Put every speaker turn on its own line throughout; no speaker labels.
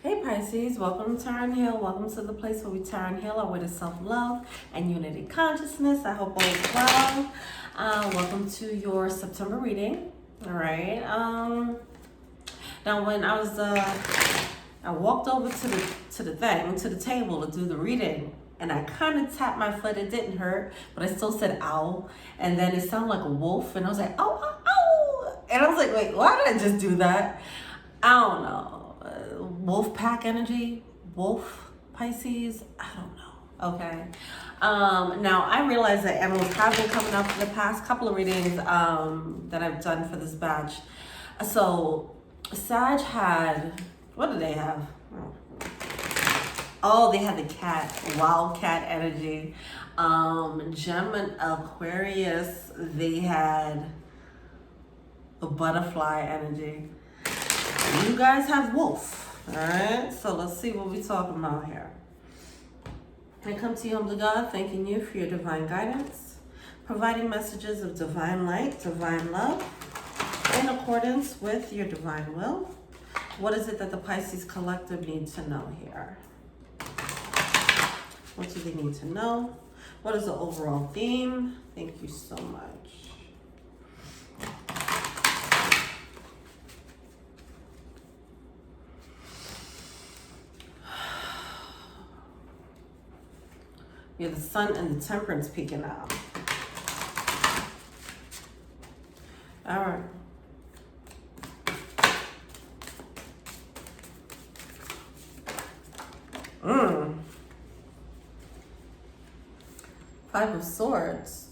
Hey Pisces, welcome to Turn Heal. Welcome to the place where we turn heal our way to self-love and unity consciousness. I hope all is well. Welcome to your September reading. All right. Now when I was I walked over to the table to do the reading, and I kind of tapped my foot. It didn't hurt, but I still said ow. And then it sounded like a wolf, and I was like, oh, ow, ow. And I was like, wait, why did I just do that? I don't know. Wolf pack energy, wolf Pisces, I don't know. Okay. Now I realize that animals have been coming up for the past couple of readings that I've done for this batch. So Sag had, what did they have? Oh, they had the cat, wild cat energy. Gemini, Aquarius, they had a butterfly energy. You guys have wolf. All right, so let's see what we're talking about here. I come to you, humble God, thanking you for your divine guidance, providing messages of divine light, divine love, in accordance with your divine will. What is it that the Pisces collective needs to know here? What do they need to know? What is the overall theme? Thank you so much. You're the sun and the temperance peeking out. All right. Five of Swords.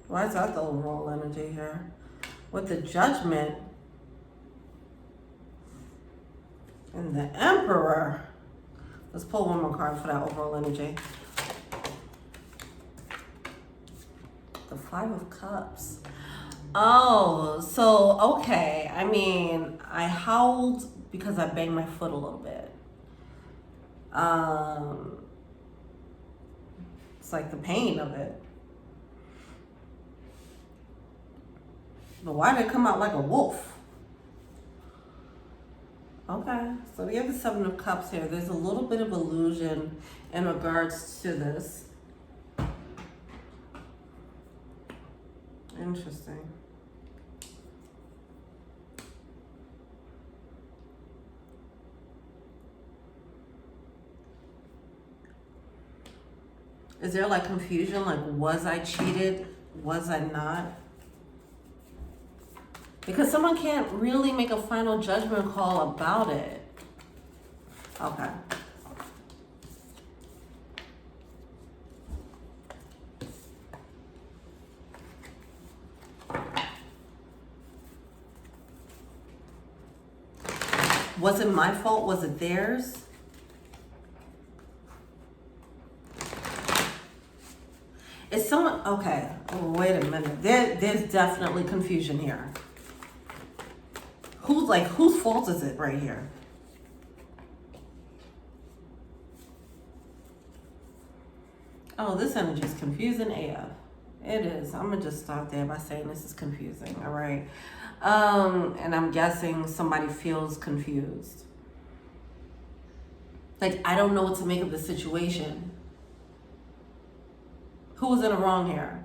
Why is that the overall energy here? With the Judgment and the Emperor. Let's pull one more card for that overall energy. The Five of Cups. Oh, so, okay. I mean, I howled because I banged my foot a little bit. It's like the pain of it. But why did it come out like a wolf? Okay, so we have the Seven of Cups here. There's a little bit of illusion in regards to this. Interesting. Is there like confusion? Like, was I cheated? Was I not? Because someone can't really make a final judgment call about it. Okay. Was it my fault? Was it theirs? Is someone, okay, wait a minute. There's definitely confusion here. Whose fault is it right here? Oh, this energy is confusing AF. It is. I'm gonna just stop there by saying this is confusing, all right? And I'm guessing somebody feels confused. Like, I don't know what to make of the situation. Who was in the wrong here?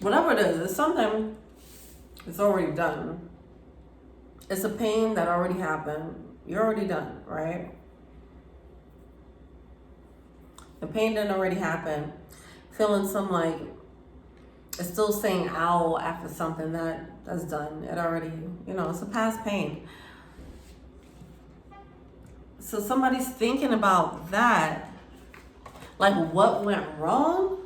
Whatever it is, it's something that's already done. It's a pain that already happened. You're already done, right? The pain didn't already happen. Feeling some like, it's still saying ow after something that's done. It already, it's a past pain. So somebody's thinking about that. Like, what went wrong?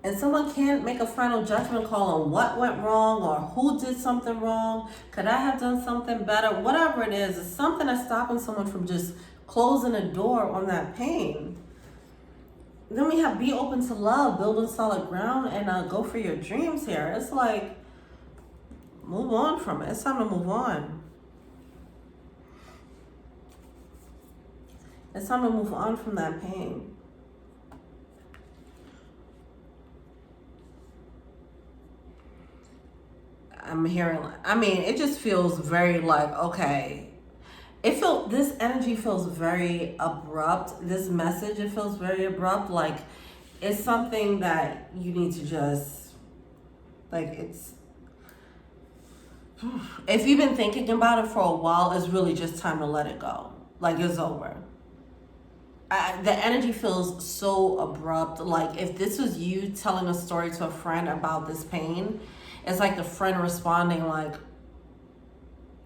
And someone can't make a final judgment call on what went wrong or who did something wrong. Could I have done something better? Whatever it is, it's something that's stopping someone from just closing a door on that pain. Then we have be open to love, building solid ground, and go for your dreams here. It's like, move on from it. It's time to move on. It's time to move on from that pain. I'm hearing, I mean, it just feels very like, okay, this energy feels very abrupt. This message, it feels very abrupt. Like, it's something that you need to just, like, if you've been thinking about it for a while, it's really just time to let it go. Like, it's over. The energy feels so abrupt. Like, if this was you telling a story to a friend about this pain, it's like the friend responding like,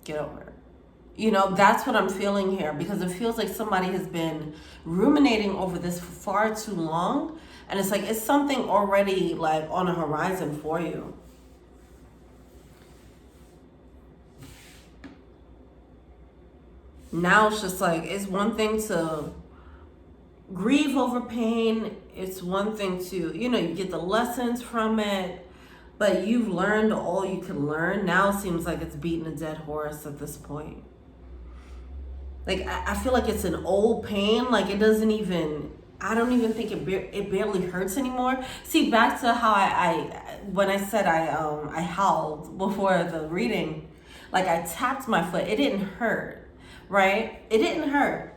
get over it. You know, that's what I'm feeling here, because it feels like somebody has been ruminating over this for far too long. And it's like, it's something already like on a horizon for you. Now it's just like, it's one thing to grieve over pain. It's one thing to, you know, you get the lessons from it, but you've learned all you can learn. Now it seems like it's beating a dead horse at this point. Like, I feel like it's an old pain. Like, it doesn't even, I don't even think it barely hurts anymore. See, back to how when I said I howled before the reading, like, I tapped my foot. It didn't hurt, right? It didn't hurt.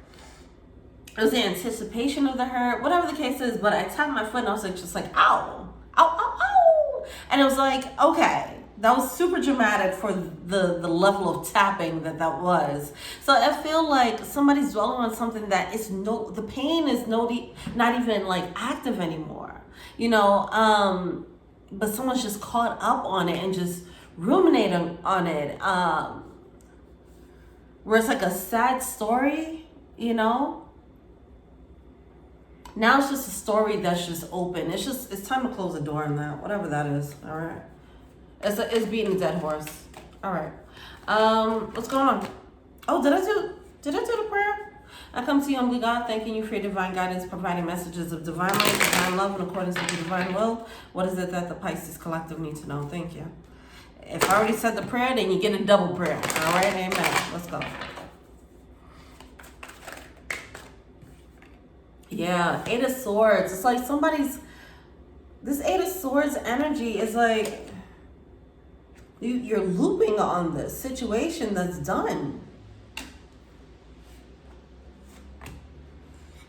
It was the anticipation of the hurt, whatever the case is, but I tapped my foot and I was like, just like, ow, ow, ow, ow. And it was like, okay, that was super dramatic for the level of tapping that was. So I feel like somebody's dwelling on something that is the pain is not even like active anymore, you know, but someone's just caught up on it and just ruminating on it, where it's like a sad story, you know. Now it's just a story that's just open. It's time to close the door on that, whatever that is. All right. It's beating a dead horse. All right. What's going on? Oh, did I do the prayer? I come to you, humbly God, thanking you for your divine guidance, providing messages of divine light, divine love, in accordance with your divine will. What is it that the Pisces collective need to know? Thank you. If I already said the prayer, then you get a double prayer. All right, amen. Let's go. Yeah, Eight of Swords. It's like this Eight of Swords energy is like, you're looping on this situation that's done.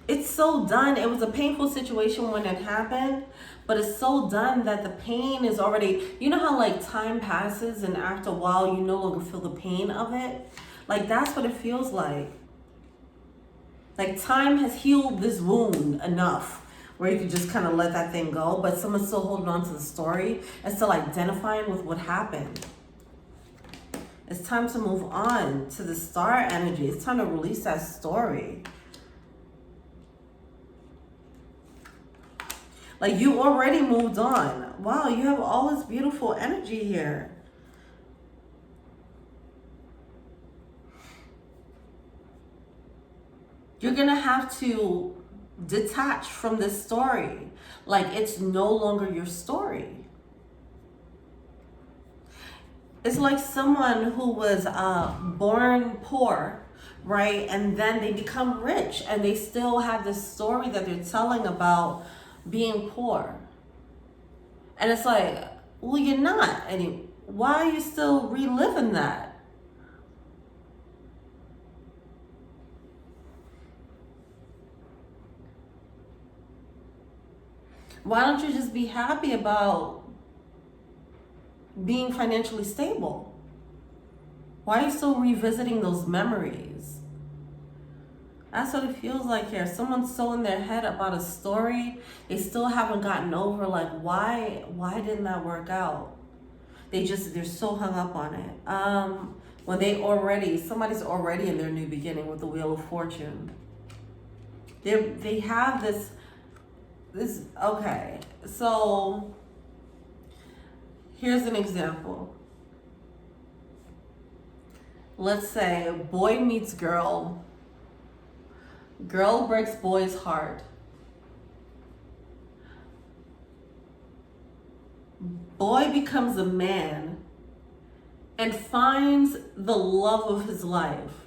It's so done. It was a painful situation when it happened, but it's so done that the pain is already, you know how like time passes and after a while you no longer feel the pain of it? Like, that's what it feels like. Like, time has healed this wound enough where you can just kind of let that thing go, but someone's still holding on to the story and still identifying with what happened. It's time to move on to the star energy. It's time to release that story. Like, you already moved on. Wow, you have all this beautiful energy here. You're going to have to detach from this story. Like, it's no longer your story. It's like someone who was born poor, right? And then they become rich and they still have this story that they're telling about being poor. And it's like, well, you're not. And why are you still reliving that? Why don't you just be happy about being financially stable? Why are you still revisiting those memories? That's what it feels like here. Someone's so in their head about a story. They still haven't gotten over, like, why didn't that work out? They're so hung up on it. When somebody's already in their new beginning with the Wheel of Fortune. They have this, okay. So here's an example. Let's say boy meets girl. Girl breaks boy's heart. Boy becomes a man and finds the love of his life.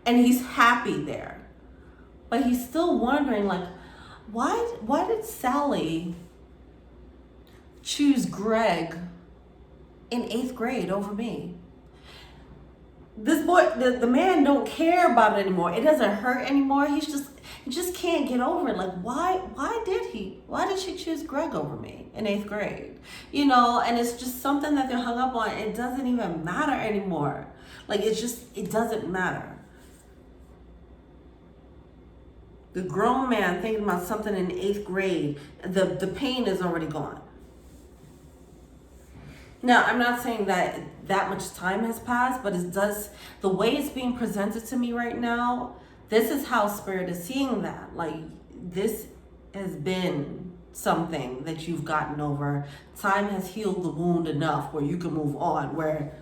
He's happy there. But he's still wondering, like, why did Sally choose Greg in 8th grade over me. This boy, the man don't care about it anymore. It doesn't hurt anymore. He just can't get over it. Like, why did she choose Greg over me in 8th grade? You know, and it's just something that they're hung up on. It doesn't even matter anymore. Like, it doesn't matter. The grown man thinking about something in 8th grade, the pain is already gone. Now, I'm not saying that much time has passed, but the way it's being presented to me right now, this is how Spirit is seeing that. Like, this has been something that you've gotten over. Time has healed the wound enough where you can move on, where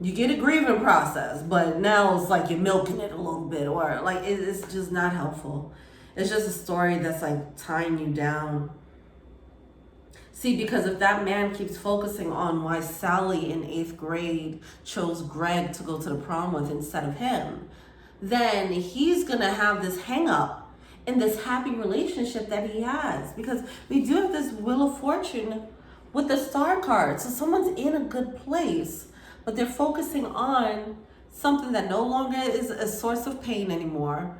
you get a grieving process, but now it's like you're milking it a little bit, or like it's just not helpful. It's just a story that's like tying you down. See, because if that man keeps focusing on why Sally in 8th grade chose Greg to go to the prom with instead of him, then he's going to have this hang up in this happy relationship that he has. Because we do have this Wheel of Fortune with the star card. So someone's in a good place, but they're focusing on something that no longer is a source of pain anymore.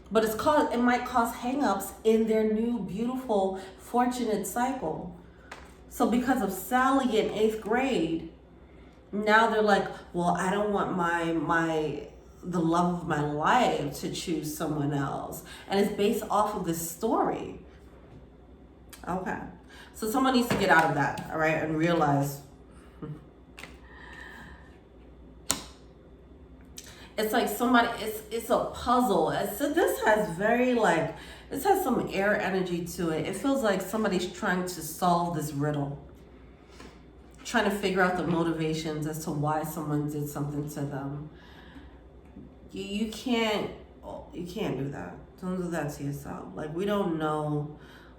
But it might cause hang-ups in their new, beautiful, fortunate cycle. So because of Sally in 8th grade, now they're like, well, I don't want the love of my life to choose someone else. And it's based off of this story. Okay. So someone needs to get out of that, all right, and realize it's like it's a puzzle. This has some air energy to it. It feels like somebody's trying to solve this riddle, trying to figure out the motivations as to why someone did something to them. You can't do that. Don't do that to yourself. Like, we don't know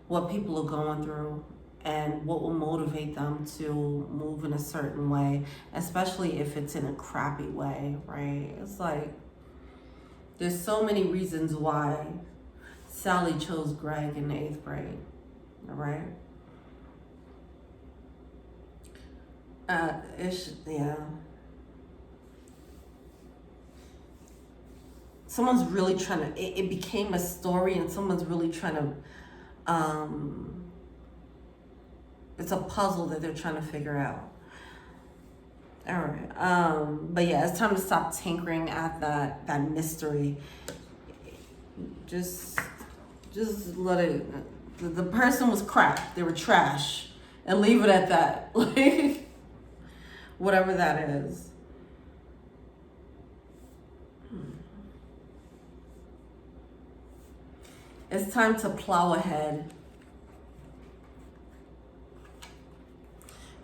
what people are going through and what will motivate them to move in a certain way, especially if it's in a crappy way, right? It's like, there's so many reasons why Sally chose Greg in the 8th grade, all right? Yeah. Someone's really trying to, it became a story and someone's really trying to, it's a puzzle that they're trying to figure out. All right. But yeah, it's time to stop tinkering at that mystery. Just let it, the person was crap. They were trash. And leave it at that. Like, whatever that is. It's time to plow ahead.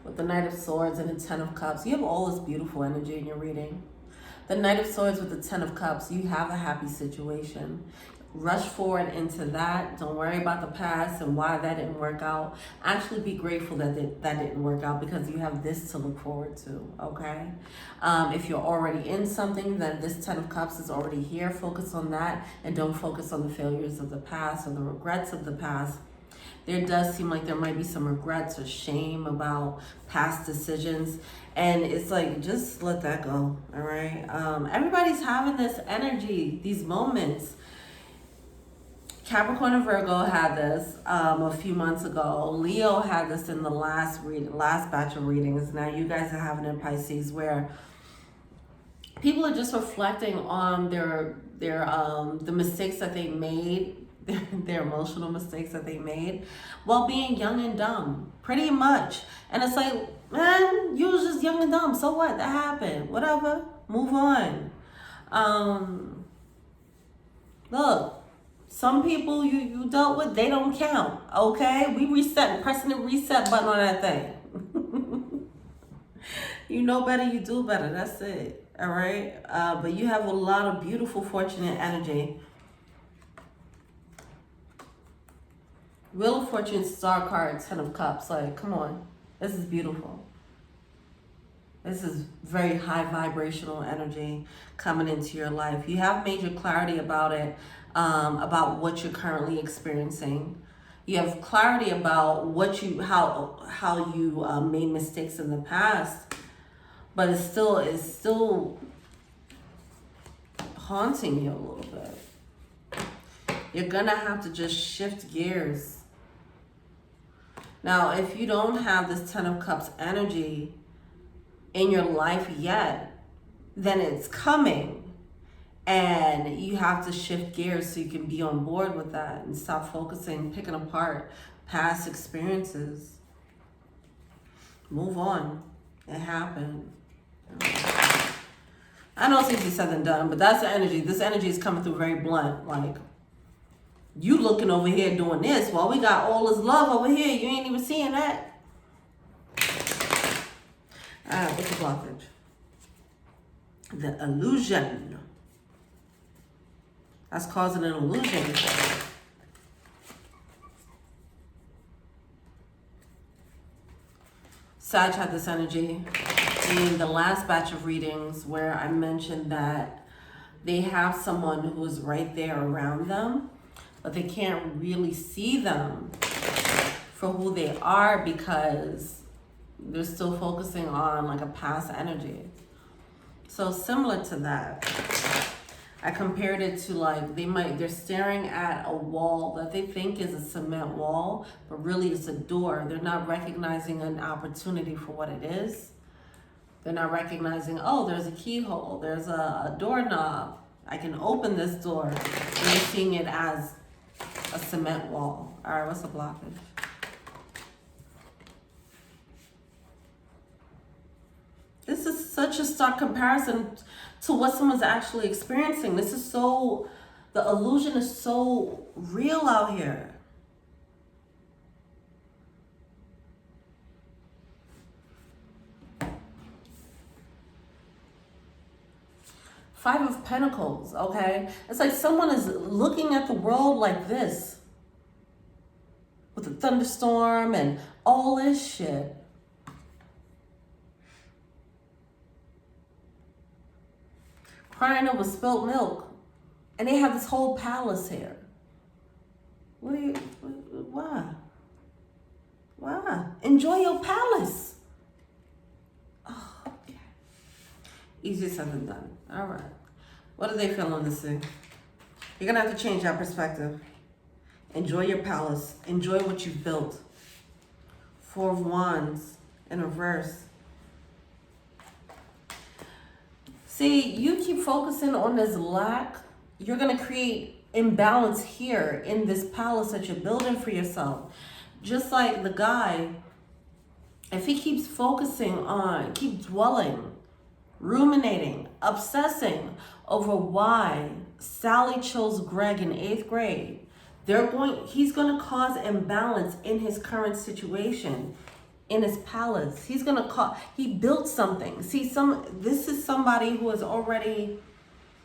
With the Knight of Swords and the Ten of Cups, you have all this beautiful energy in your reading. The Knight of Swords with the Ten of Cups, you have a happy situation. Rush forward into that. Don't worry about the past and why that didn't work out. Actually be grateful that that didn't work out, because you have this to look forward to, okay? If you're already in something, then this Ten of Cups is already here. Focus on that and don't focus on the failures of the past or the regrets of the past. There does seem like there might be some regrets or shame about past decisions. And it's like, just let that go, all right? Everybody's having this energy, these moments. Capricorn and Virgo had this a few months ago. Leo had this in the last batch of readings. Now you guys are having it in Pisces, where people are just reflecting on the mistakes that they made, their emotional mistakes that they made while being young and dumb, pretty much. And it's like, man, you was just young and dumb. So what? That happened. Whatever. Move on. Look. Some people you dealt with, they don't count, okay? Pressing the reset button on that thing. You know better, you do better, that's it, all right? But you have a lot of beautiful, fortunate energy. Wheel of Fortune, Star card, Ten of Cups, like, come on. This is beautiful. This is very high vibrational energy coming into your life. You have major clarity about it. About what you're currently experiencing. You have clarity about what you, how you made mistakes in the past, but it's still haunting you a little bit. You're gonna have to just shift gears. Now, if you don't have this Ten of Cups energy in your life yet, then it's coming. And you have to shift gears so you can be on board with that and stop focusing, picking apart past experiences. Move on. It happened. I know it's easier said than done, but that's the energy. This energy is coming through very blunt. Like, you looking over here doing this while we got all this love over here. You ain't even seeing that. All right, what's the blockage? The illusion. That's causing an illusion. Sag had this energy in the last batch of readings where I mentioned that they have someone who is right there around them, but they can't really see them for who they are because they're still focusing on like a past energy. So similar to that. I compared it to like they're staring at a wall that they think is a cement wall, but really it's a door. They're not recognizing an opportunity for what it is. They're not recognizing, oh, there's a keyhole, there's a doorknob. I can open this door. And they're seeing it as a cement wall. All right, what's the blockage? This is such a stark comparison to what someone's actually experiencing. This is so, the illusion is so real out here. Five of Pentacles, okay? It's like someone is looking at the world like this. With a thunderstorm and all this shit. Crying over spilt milk. And they have this whole palace here. Why? Why? Enjoy your palace. Oh, okay. Easier said than done. All right. What do they feel on this thing? You're going to have to change that perspective. Enjoy your palace. Enjoy what you've built. Four of Wands in reverse. See, you keep focusing on this lack, you're going to create imbalance here in this palace that you're building for yourself. Just like the guy, if he keeps focusing on, keep dwelling, ruminating, obsessing over why Sally chose Greg in 8th grade, he's going to cause imbalance in his current situation. In his palace, he built something. See, this is somebody who has already,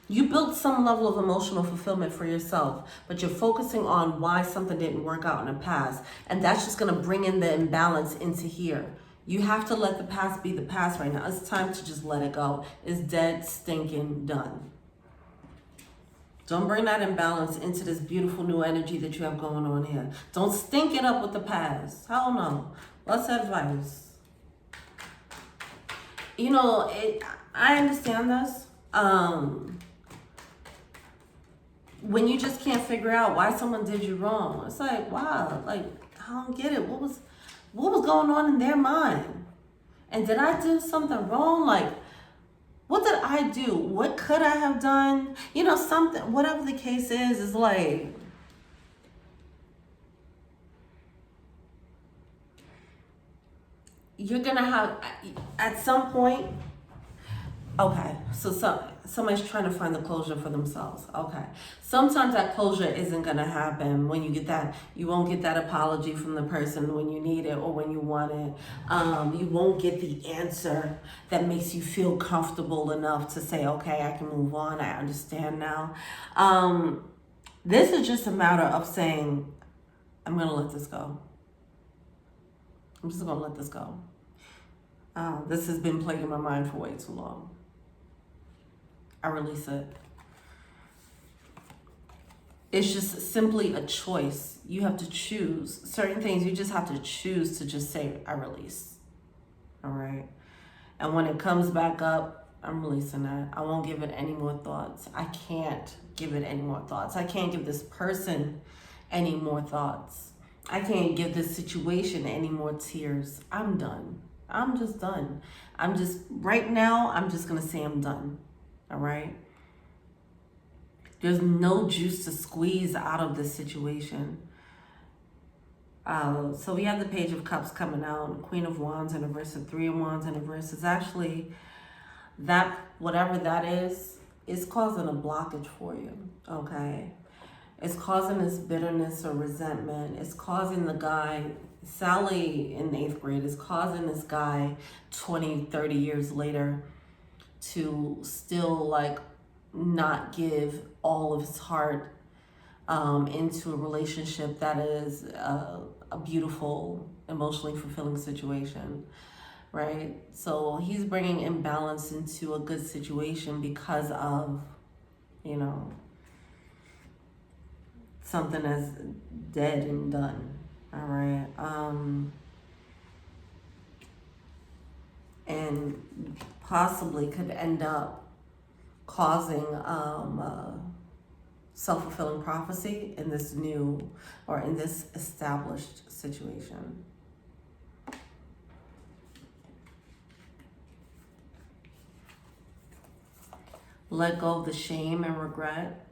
you built some level of emotional fulfillment for yourself, but you're focusing on why something didn't work out in the past. And that's just going to bring in the imbalance into here. You have to let the past be the past right now. It's time to just let it go. It's dead, stinking done. Don't bring that imbalance into this beautiful new energy that you have going on here. Don't stink it up with the past. Hell no. What's advice? You know, I understand this. When you just can't figure out why someone did you wrong, it's like, wow, like, I don't get it. What was going on in their mind? And did I do something wrong? Like, what did I do? What could I have done? You know, something, whatever the case is like, you're gonna have, at some point, okay, so somebody's trying to find the closure for themselves. Okay, sometimes that closure isn't gonna happen when you get that, you won't get that apology from the person when you need it or when you want it. You won't get the answer that makes you feel comfortable enough to say, okay, I can move on, I understand now. This is just a matter of saying, I'm gonna let this go. I'm just gonna let this go. This has been plaguing my mind for way too long. I release it. It's just simply a choice. You have to choose. Certain things you just have to choose to just say, I release. All right? And when it comes back up, I'm releasing that. I won't give it any more thoughts. I can't give it any more thoughts. I can't give this person any more thoughts. I can't give this situation any more tears. I'm done. I'm just done. Right now, I'm just going to say I'm done. All right? There's no juice to squeeze out of this situation. So we have the Page of Cups coming out, Queen of Wands in reverse, and Three of Wands in reverse. It's actually that, whatever that is causing a blockage for you, okay? It's causing this bitterness or resentment. It's causing the guy, Sally in 8th grade, is causing this guy 20, 30 years later to still like not give all of his heart into a relationship that is a beautiful, emotionally fulfilling situation, right? So he's bringing imbalance into a good situation because of, you know, something that's dead and done, all right? And possibly could end up causing self-fulfilling prophecy in this new or in this established situation. Let go of the shame and regret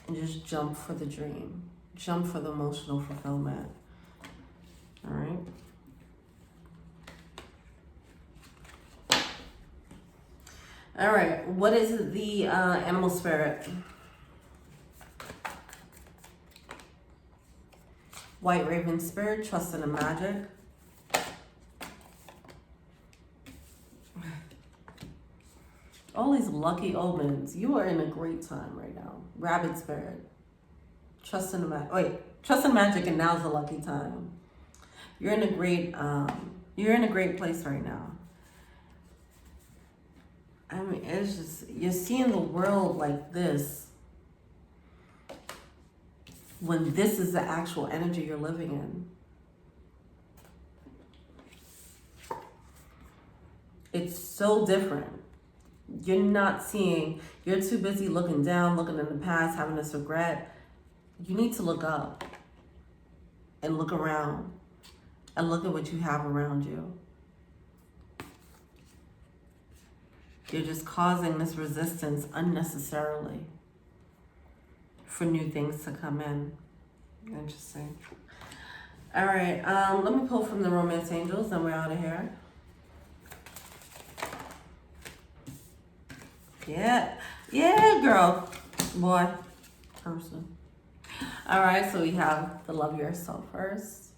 and just jump for the dream. Jump for the emotional fulfillment. All right. All right. What is the animal spirit? White Raven spirit, trust in the magic. All these lucky omens. You are in a great time right now. Rabbit spirit, trust in the magic. Wait, trust in magic, and now's the lucky time. You're in a great place right now. I mean, it's just, you're seeing the world like this when this is the actual energy you're living in. It's so different. You're not seeing, you're too busy looking down, looking in the past, having this regret. You need to look up and look around and look at what you have around you. You're just causing this resistance unnecessarily for new things to come in. Interesting. All right, let me pull from the Romance Angels, and we're out of here. Yeah, girl, boy, person. All right, so we have the love yourself first.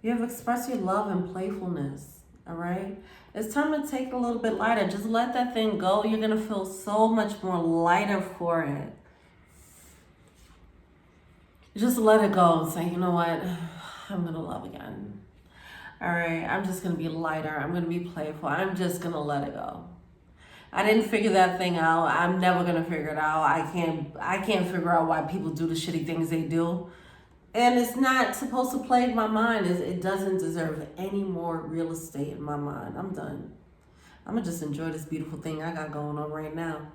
You have expressed your love and playfulness, all right? It's time to take a little bit lighter. Just let that thing go. You're going to feel so much more lighter for it. Just let it go and say, you know what? I'm going to love again. All right, I'm just going to be lighter. I'm going to be playful. I'm just going to let it go. I didn't figure that thing out. I'm never going to figure it out. I can't figure out why people do the shitty things they do. And it's not supposed to plague my mind. It doesn't deserve any more real estate in my mind. I'm done. I'm going to just enjoy this beautiful thing I got going on right now.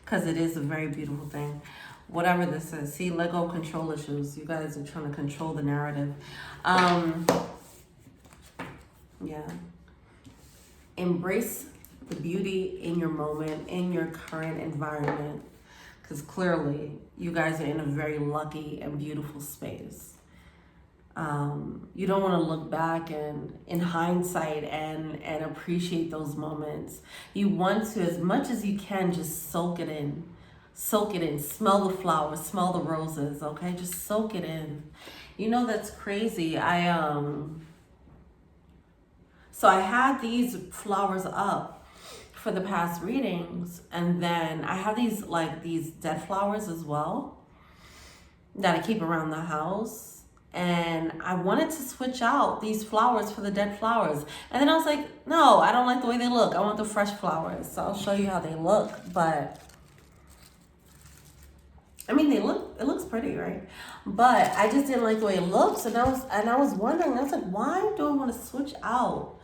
Because it is a very beautiful thing. Whatever this is. See, let go of control issues. You guys are trying to control the narrative. Yeah. Embrace the beauty in your moment, in your current environment. Because clearly, you guys are in a very lucky and beautiful space. You don't want to look back and, in hindsight, and appreciate those moments. You want to, as much as you can, just soak it in. Soak it in. Smell the flowers. Smell the roses. Okay, just soak it in. You know, that's crazy. So I had these flowers up for the past readings, and then I have these dead flowers as well that I keep around the house, and I wanted to switch out these flowers for the dead flowers, and then I was like, no, I don't like the way they look. I want the fresh flowers. So I'll show you how they look. But I mean, it looks pretty, right? But I just didn't like the way it looks, and I was wondering. I was like, why do I want to switch out?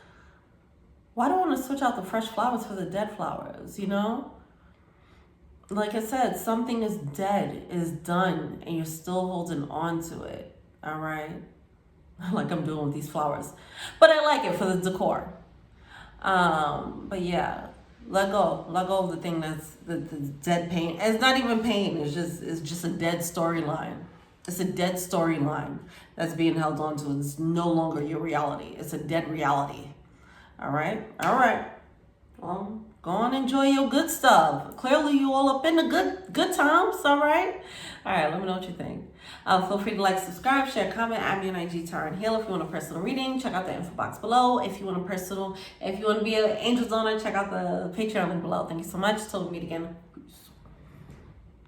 Why do I want to switch out the fresh flowers for the dead flowers? You know, like I said, something is dead, is done, and you're still holding on to it. All right, like I'm doing with these flowers, but I like it for the decor. But yeah, let go of the thing that's the dead pain. It's not even pain. It's just a dead storyline. It's a dead storyline that's being held on to. It's no longer your reality. It's a dead reality. All right. Well, go on, enjoy your good stuff. Clearly, you all up in the good times. All right. Let me know what you think. Feel free to like, subscribe, share, comment. I'm your IG Tara and Hill. If you want a personal reading, check out the info box below. If you want to be an angel donor, check out the Patreon link below. Thank you so much. Till we meet again.